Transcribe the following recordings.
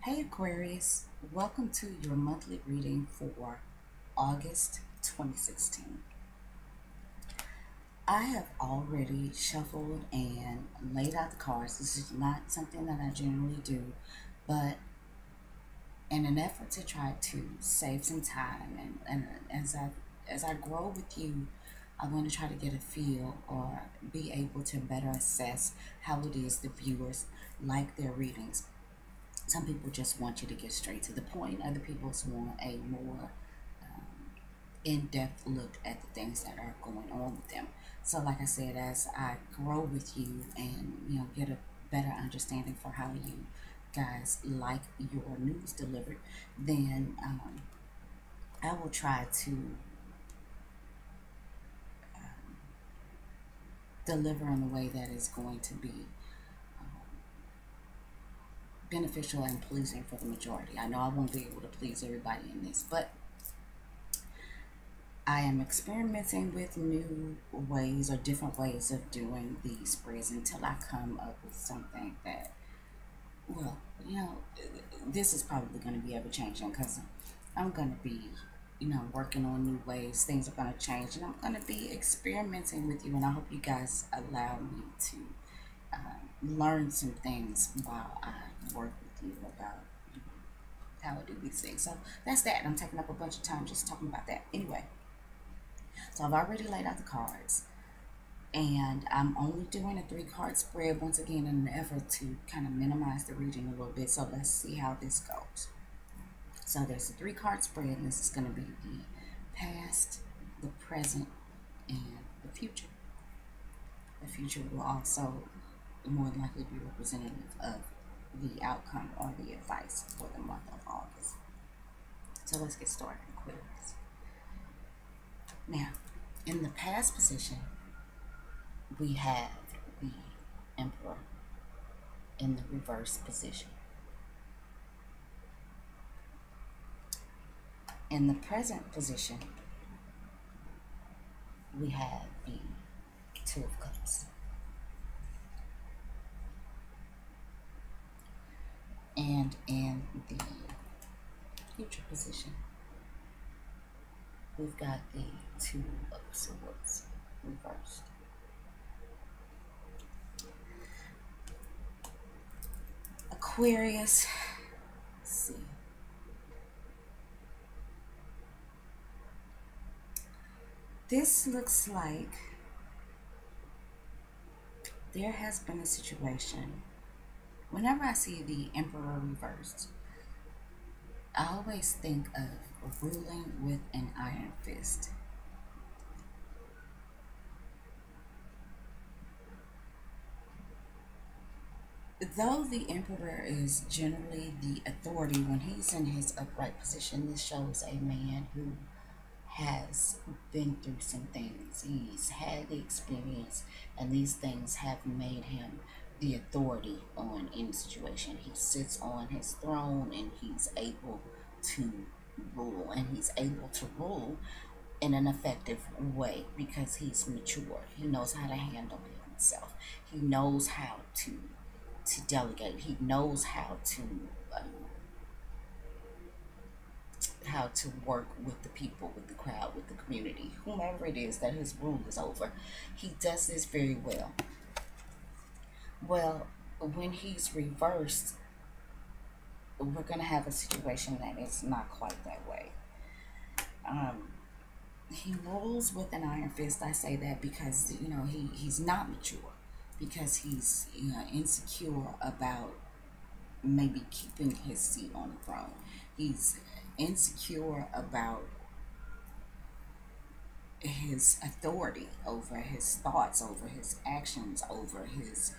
Hey Aquarius, welcome to your monthly reading for August 2016. I have already shuffled and laid out the cards. This is not something that I generally do, but in an effort to try to save some time and as I grow with you, I want to try to get a feel or be able to better assess how it is the viewers like their readings. Some people just want you to get straight to the point. Other people want a more in-depth look at the things that are going on with them. So like I said, as I grow with you and get a better understanding for how you guys like your news delivered, then I will try to deliver in a way that is going to be beneficial and pleasing for the majority. I know I won't be able to please everybody in this, but I am experimenting with new ways or different ways of doing these spreads until I come up with something that, well, this is probably going to be ever changing because I'm going to be, working on new ways. Things are going to change, and I'm going to be experimenting with you. And I hope you guys allow me to learn some things while I work with you about how I do these things. So that's that. I'm taking up a bunch of time just talking about that. Anyway. So I've already laid out the cards, and I'm only doing a 3-card spread once again in an effort to kind of minimize the reading a little bit. So let's see how this goes. So there's a 3-card spread, and this is going to be the past, the present, and the future. The future will also more than likely be representative of the outcome or the advice for the month of August. So let's get started, Aquarius. Now, in the past position, we have the Emperor in the reverse position. In the present position, we have the Two of Cups. And in the future position, we've got the Two of Swords reversed. Aquarius, let's see. This looks like there has been a situation. Whenever I see the Emperor reversed, I always think of ruling with an iron fist. Though the Emperor is generally the authority, when he's in his upright position, this shows a man who has been through some things. He's had the experience, and these things have made him the authority on any situation. He sits on his throne, and he's able to rule, and he's able to rule in an effective way because he's mature. He knows how to handle himself. He knows how to delegate. He knows how to work with the people, with the crowd, with the community, whomever it is that his rule is over. He does this very well. Well, when he's reversed, we're going to have a situation that is not quite that way. He rules with an iron fist. I say that because, he's not mature, because he's insecure about maybe keeping his seat on the throne. He's insecure about his authority over his thoughts, over his actions, over his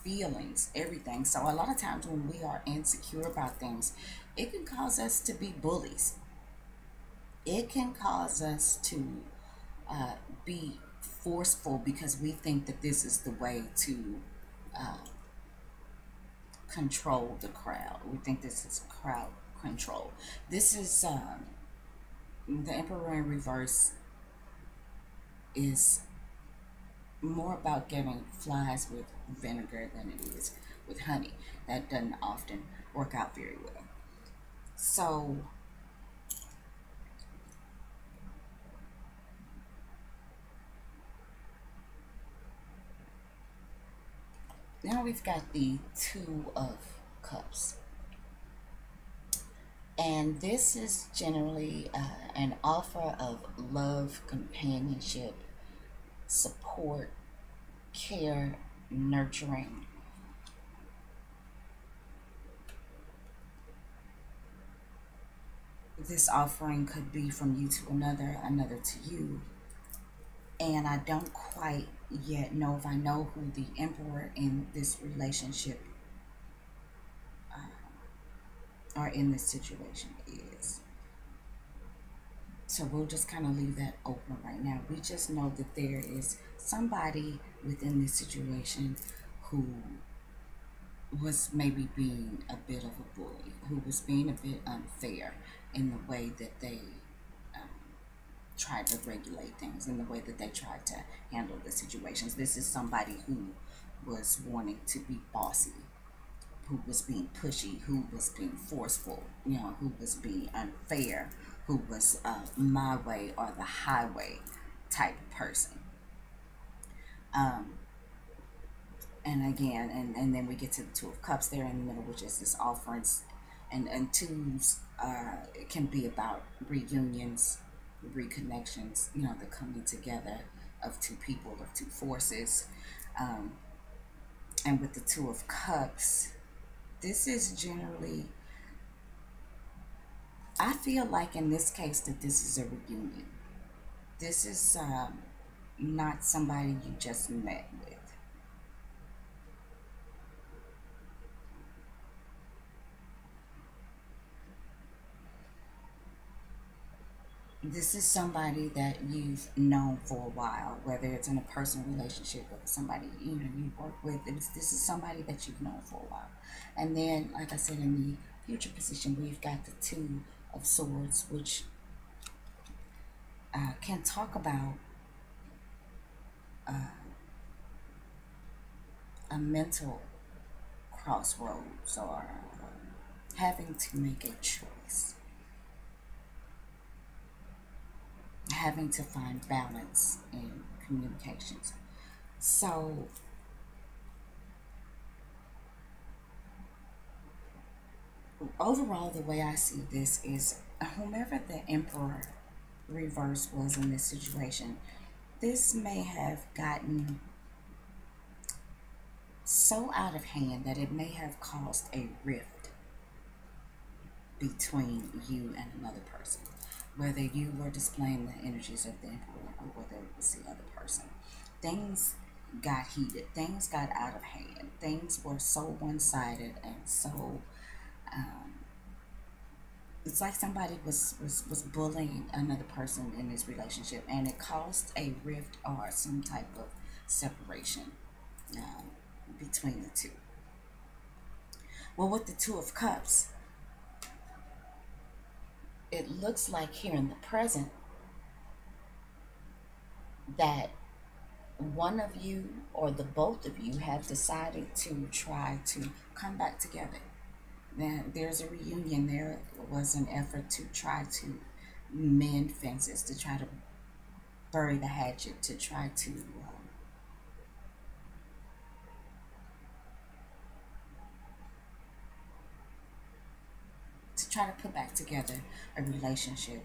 feelings, everything. So a lot of times when we are insecure about things, it can cause us to be bullies. It can cause us to be forceful because we think that this is the way to control the crowd. We think this is crowd control. This is the Emperor in reverse is more about getting flies with vinegar than it is with honey. That doesn't often work out very well. So now we've got the Two of Cups. And this is generally an offer of love, companionship, support, care, nurturing. This offering could be from you to another, another to you. And I don't quite yet know if I know who the emperor in this relationship or in this situation is. So we'll just kind of leave that open right now. We just know that there is somebody within this situation who was maybe being a bit of a bully, who was being a bit unfair in the way that they um, tried to regulate things, in the way that they tried to handle the situations. This is somebody who was wanting to be bossy, who was being pushy, who was being forceful, who was being unfair, who was my way or the highway type person. Um, and again, and then we get to the Two of Cups there in the middle, which is this offerings, and twos it can be about reunions, reconnections, the coming together of two people, of two forces. Um, and with the Two of Cups, this is generally, I feel like in this case that this is a reunion. This is not somebody you just met with. This is somebody that you've known for a while, whether it's in a personal relationship with somebody you work with. This is somebody that you've known for a while. And then, like I said, in the future position, we've got the Two of Swords, which can talk about a mental crossroads or having to make a choice, having to find balance in communications. So overall, the way I see this is whomever the Emperor reverse was in this situation, this may have gotten so out of hand that it may have caused a rift between you and another person. Whether you were displaying the energies of the Emperor or whether it was the other person. Things got heated. Things got out of hand. Things were so one-sided and so it's like somebody was bullying another person in this relationship, and it caused a rift or some type of separation between the two. Well, with the Two of Cups, it looks like here in the present that one of you or the both of you have decided to try to come back together. Then there's a reunion. There was an effort to try to mend fences, to try to bury the hatchet, to try to put back together a relationship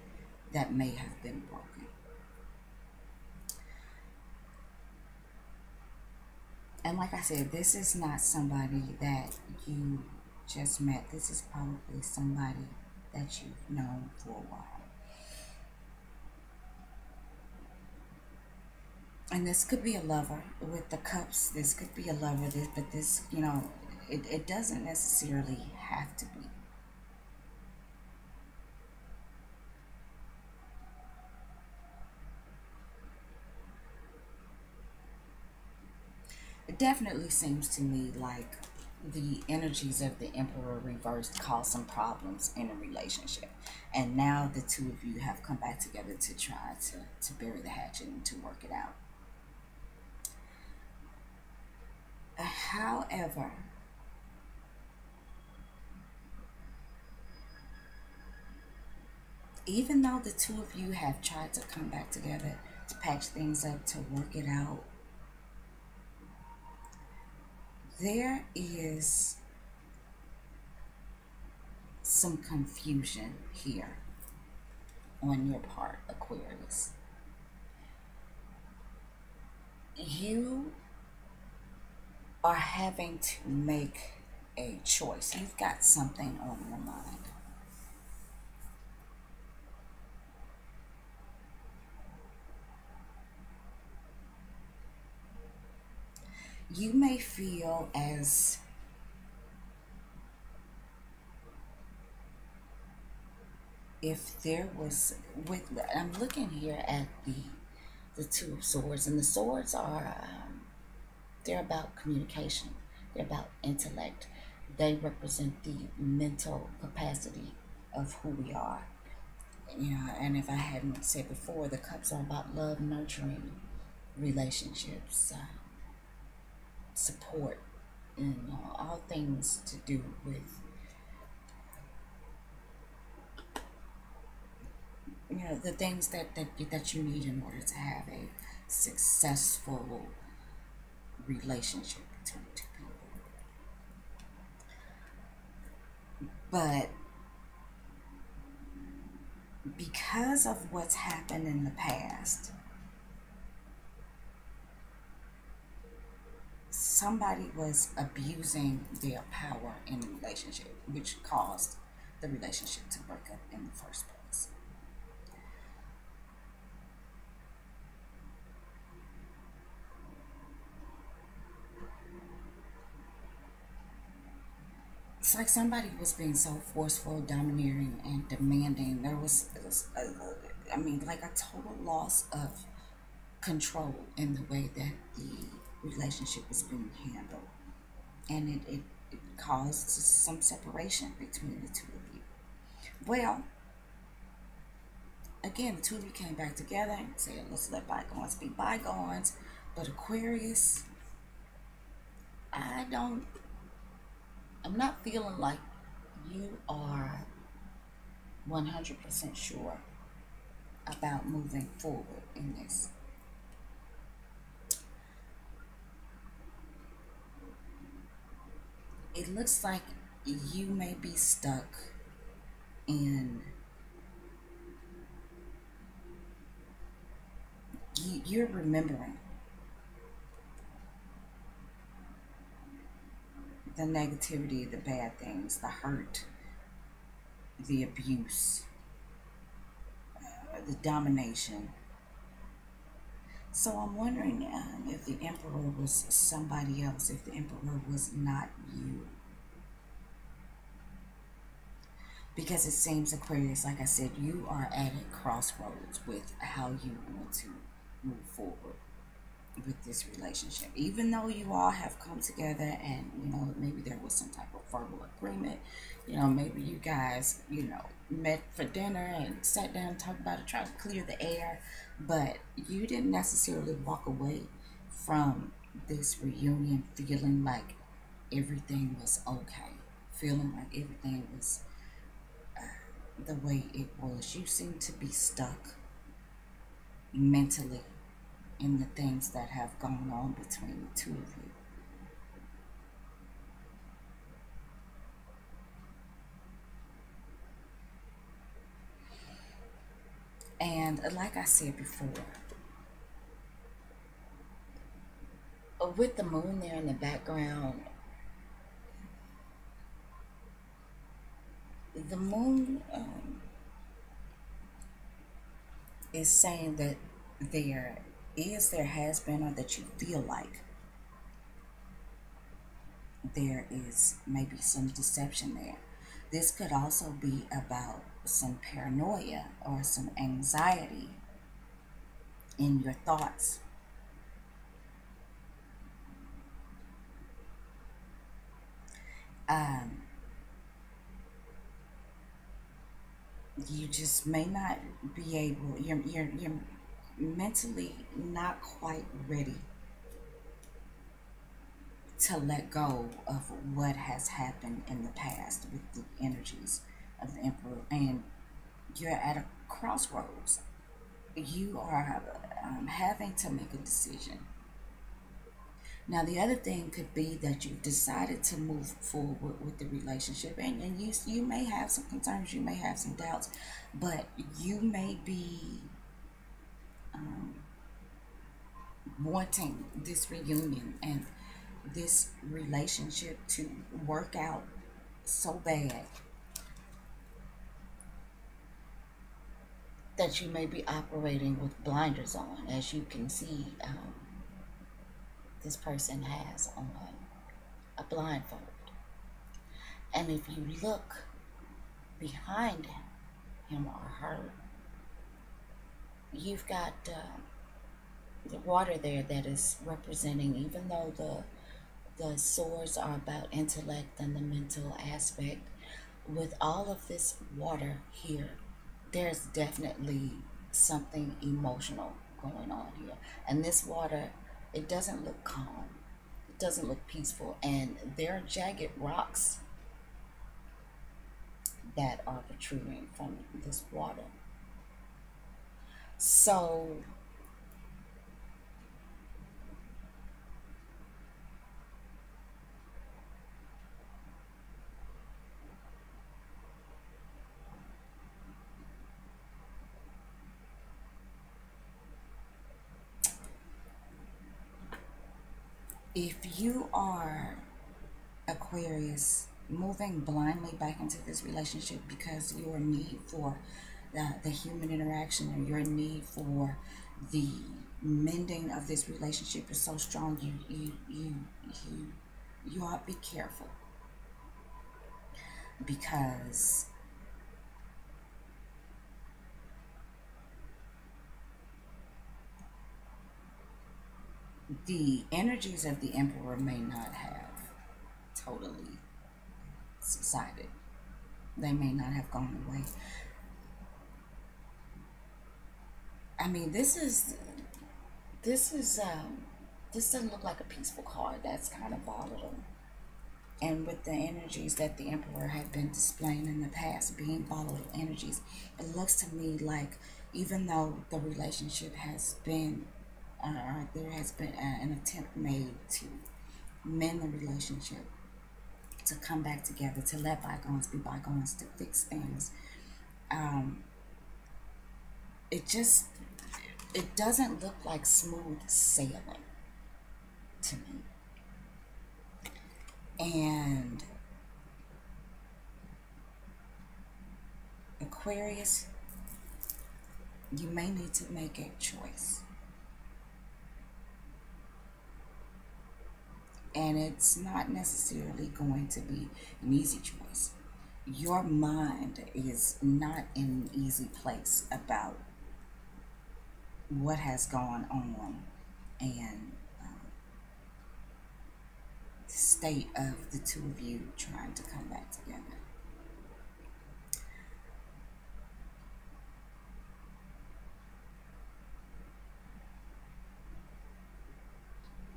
that may have been broken. And like I said, this is not somebody that you just met. This is probably somebody that you've known for a while. And this could be a lover with the cups. This could be a lover, but this, it doesn't necessarily have to be. It definitely seems to me like the energies of the Emperor reversed caused some problems in a relationship. And now the two of you have come back together to try to bury the hatchet and to work it out. However, Even though the two of you have tried to come back together, to patch things up, to work it out, there is some confusion here on your part, Aquarius. You are having to make a choice. You've got something on your mind. You may feel as if there was, with, I'm looking here at the Two of Swords, and the swords are they're about communication, they're about intellect, they represent the mental capacity of who we are. Yeah, and if I hadn't said before, the cups are about love, nurturing relationships, support, and all things to do with, the things that you need in order to have a successful relationship between two people. But because of what's happened in the past, somebody was abusing their power in the relationship, which caused the relationship to break up in the first place. It's like somebody was being so forceful, domineering, and demanding. There was I mean, like a total loss of control in the way that the relationship was being handled. And it caused some separation between the two of you. Well, again, the two of you came back together and said, let's let bygones be bygones. But Aquarius, I don't, I'm not feeling like you are 100% sure about moving forward in this. It looks like you may be stuck in, you're remembering the negativity, the bad things, the hurt, the abuse, the domination. So I'm wondering if the Emperor was somebody else, if the Emperor was not you. Because it seems, Aquarius, like I said, you are at a crossroads with how you want to move forward with this relationship. Even though you all have come together and, maybe there was some type of verbal agreement, maybe you guys, met for dinner and sat down and talked about it, tried to clear the air, but you didn't necessarily walk away from this reunion feeling like everything was okay, feeling like everything was the way it was. You seem to be stuck mentally in the things that have gone on between the two of you. And like I said before, with the moon there in the background, the moon is saying that there has been, or that you feel like there is maybe some deception there. This could also be about some paranoia or some anxiety in your thoughts. Um, you just may not be able, you're mentally not quite ready to let go of what has happened in the past with the energies of the Emperor and You're at a crossroads. You are having to make a decision. Now, the other thing could be that you've decided to move forward with the relationship, and you may have some concerns, you may have some doubts, but you may be um, wanting this reunion and this relationship to work out so bad that you may be operating with blinders on. As you can see, this person has on a blindfold. And if you look behind him or her, you've got the water there that is representing, even though the swords are about intellect and the mental aspect, with all of this water here, there's definitely something emotional going on here. And this water, it doesn't look calm, it doesn't look peaceful, and there are jagged rocks that are protruding from this water. So if you are Aquarius moving blindly back into this relationship because your need for the human interaction or your need for the mending of this relationship is so strong, you ought to be careful, because the energies of the emperor may not have totally subsided. They may not have gone away. I mean, this is this doesn't look like a peaceful card. That's kind of volatile. And with the energies that the emperor had been displaying in the past being volatile energies, it looks to me like, even though the relationship has been there has been an attempt made to mend the relationship, to come back together, to let bygones be bygones, to fix things, um, it just, it doesn't look like smooth sailing to me. And Aquarius, you may need to make a choice. And it's not necessarily going to be an easy choice. Your mind is not in an easy place about what has gone on, and the state of the two of you trying to come back together.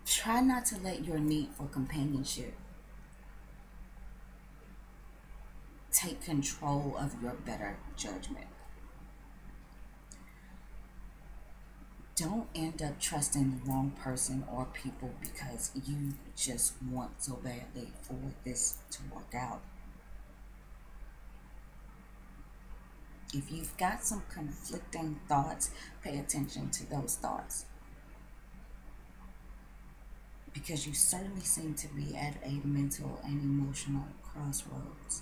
Try not to let your need for companionship take control of your better judgment. Don't end up trusting the wrong person or people because you just want so badly for this to work out. If you've got some conflicting thoughts, pay attention to those thoughts, because you certainly seem to be at a mental and emotional crossroads.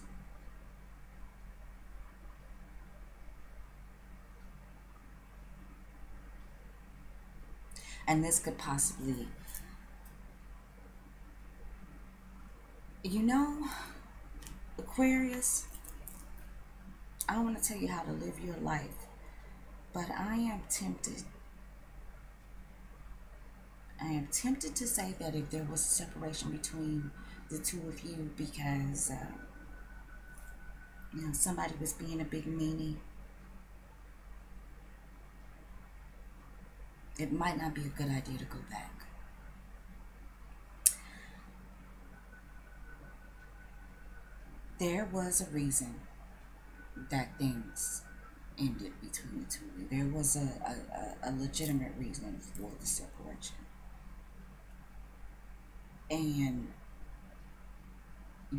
And this could possibly, you know, Aquarius, I want to tell you how to live your life, but I am tempted to say that if there was a separation between the two of you because somebody was being a big meanie, it might not be a good idea to go back. There was a reason that things ended between the two of you. There was a legitimate reason for the separation. And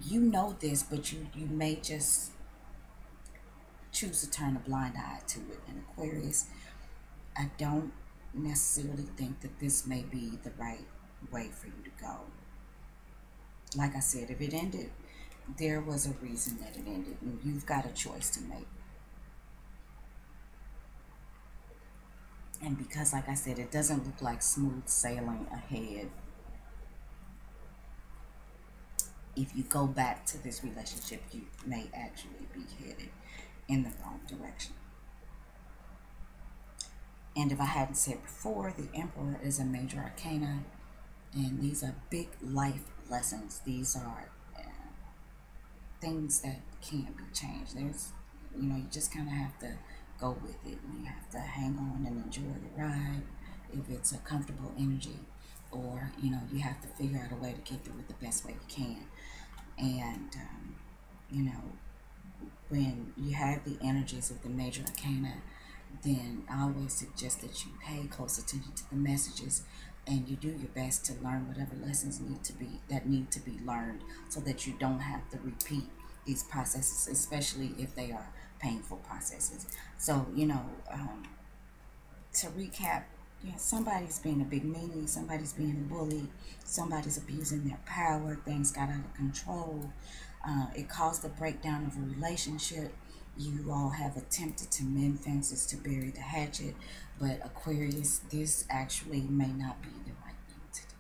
you know this, but you may just choose to turn a blind eye to it. In Aquarius, I don't necessarily think that this may be the right way for you to go. Like I said, if it ended, there was a reason that it ended, and you've got a choice to make. And because, like I said, it doesn't look like smooth sailing ahead, if you go back to this relationship, you may actually be headed in the wrong direction. And if I hadn't said before, the Emperor is a major arcana, and these are big life lessons. These are things that can't be changed. There's, you just kind of have to go with it. You have to hang on and enjoy the ride if it's a comfortable energy, or, you have to figure out a way to get through it the best way you can. And, when you have the energies of the major arcana, then I always suggest that you pay close attention to the messages, and you do your best to learn whatever lessons need to be learned, so that you don't have to repeat these processes, especially if they are painful processes. So, to recap, somebody's being a big meanie, somebody's being a bully, somebody's abusing their power, things got out of control. It caused the breakdown of a relationship. You all have attempted to mend fences to bury the hatchet, but Aquarius, this actually may not be the right thing to do.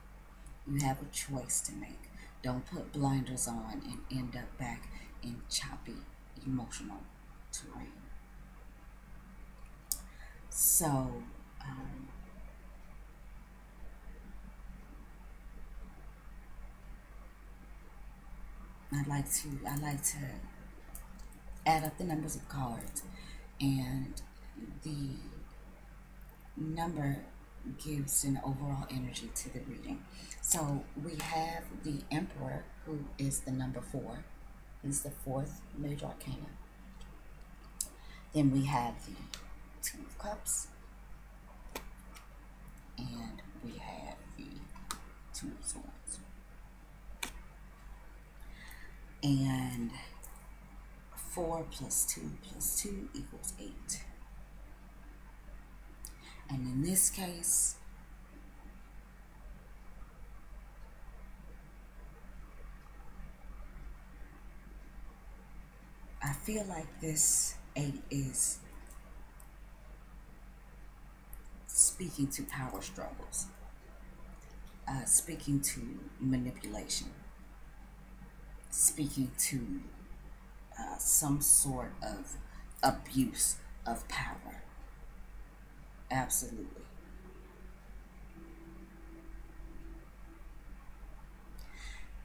You have a choice to make. Don't put blinders on and end up back in choppy emotional terrain. So, I like to add up the numbers of cards, and the number gives an overall energy to the reading. So we have the Emperor, who is the number 4. He's the 4th major arcana. Then we have the 2 of Cups, and we have the 2 of Swords. And 4 plus 2 plus 2 equals 8. And in this case, I feel like this 8 is speaking to power struggles, speaking to manipulation, speaking to some sort of abuse of power. Absolutely.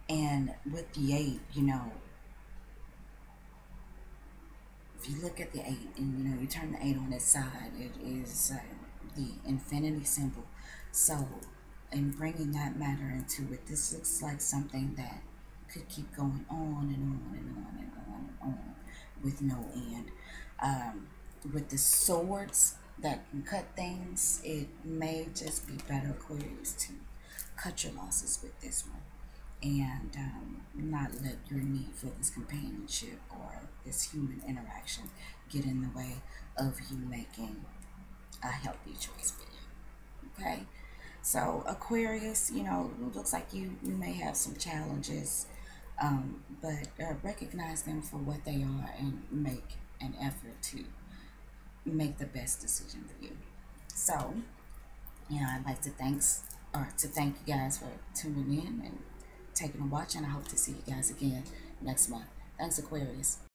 And with the 8, if you look at the 8 and you turn the 8 on its side, it is the infinity symbol. So in bringing that matter into it, this looks like something that could keep going on and on and on and on and on with no end. With the swords that can cut things, it may just be better, Aquarius, to cut your losses with this one, and not let your need for this companionship or this human interaction get in the way of you making a healthy choice for you. Okay? So Aquarius, it looks like you may have some challenges, but recognize them for what they are and make an effort to make the best decision for you. So, I'd like to thank you guys for tuning in and taking a watch, and I hope to see you guys again next month. Thanks, Aquarius.